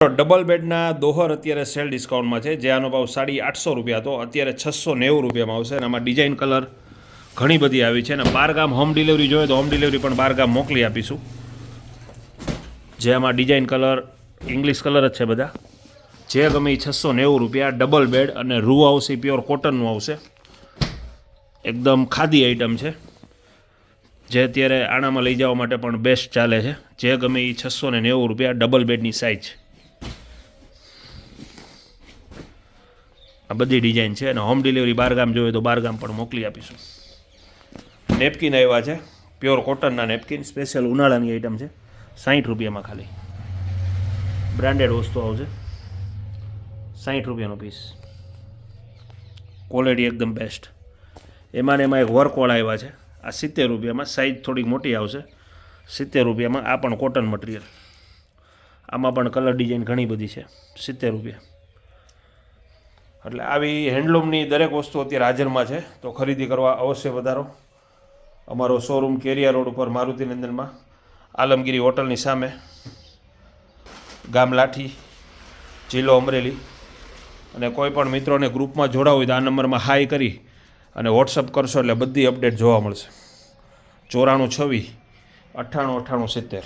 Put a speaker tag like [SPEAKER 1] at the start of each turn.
[SPEAKER 1] Double બેડના Dohara અત્યારે cell ડિસ્કાઉન્ટમાં છે, જે આનો ભાવ 850 રૂપિયા હતો, અત્યારે 690 રૂપિયામાં આવશે. અને આમાં ડિઝાઇન કલર ઘણી બધી આવી છે. અને 12 ગામ હોમ ડિલિવરી જોઈએ તો હોમ ડિલિવરી પણ 12 ગામ મોકલી આપીશું. જે આમાં ડિઝાઇન કલર ઇંગ્લિશ કલર જ છે બધા. જે ગમે એ 690 રૂપિયા. ડબલ બેડ અને રૂ આવશે, પ્યોર કોટનનું આવશે, એકદમ ખાદી આઈટમ છે, જે અત્યારે આણામાં લઈ જવા માટે પણ બેસ્ટ ચાલે છે. જે ગમે એ 690 રૂપિયા. ડબલ બેડની સાઇઝ. આ બધી ડિઝાઇન છે. અને હોમ ડિલિવરી 12 ગામ જોઈએ તો 12 ગામ પણ મોકલી આપીશું. નેપકિન આવ્યા છે, પ્યોર કોટનના નેપકિન, સ્પેશિયલ ઉનાળાની આઈટમ છે. 60 રૂપિયામાં ખાલી. બ્રાન્ડેડ વસ્તુ આવશે, 60 રૂપિયાનો પીસ. ક્વોલિટી એકદમ બેસ્ટ. એમાં એક વર્કવાળા આવ્યા છે, આ 70 રૂપિયામાં. સાઇઝ થોડીક મોટી આવશે. 70 રૂપિયામાં. આ પણ કોટન મટીરિયલ. આમાં પણ કલર ડિઝાઇન ઘણી બધી છે. 70 રૂપિયા. એટલે આવી હેન્ડલૂમની દરેક વસ્તુ અત્યારે હાજરમાં છે, તો ખરીદી કરવા અવશ્ય વધારો. અમારો શોરૂમ કેરિયા રોડ ઉપર મારુતિનંદનમાં, આલમગીરી હોટલની સામે, ગામ લાઠી, જિલ્લો અમરેલી. અને કોઈ પણ મિત્રોને ગ્રુપમાં જોડાવું હોય તો આ નંબરમાં હાઈ કરી અને વોટ્સઅપ કરશો એટલે બધી અપડેટ જોવા મળશે. 94 26 98 98 70.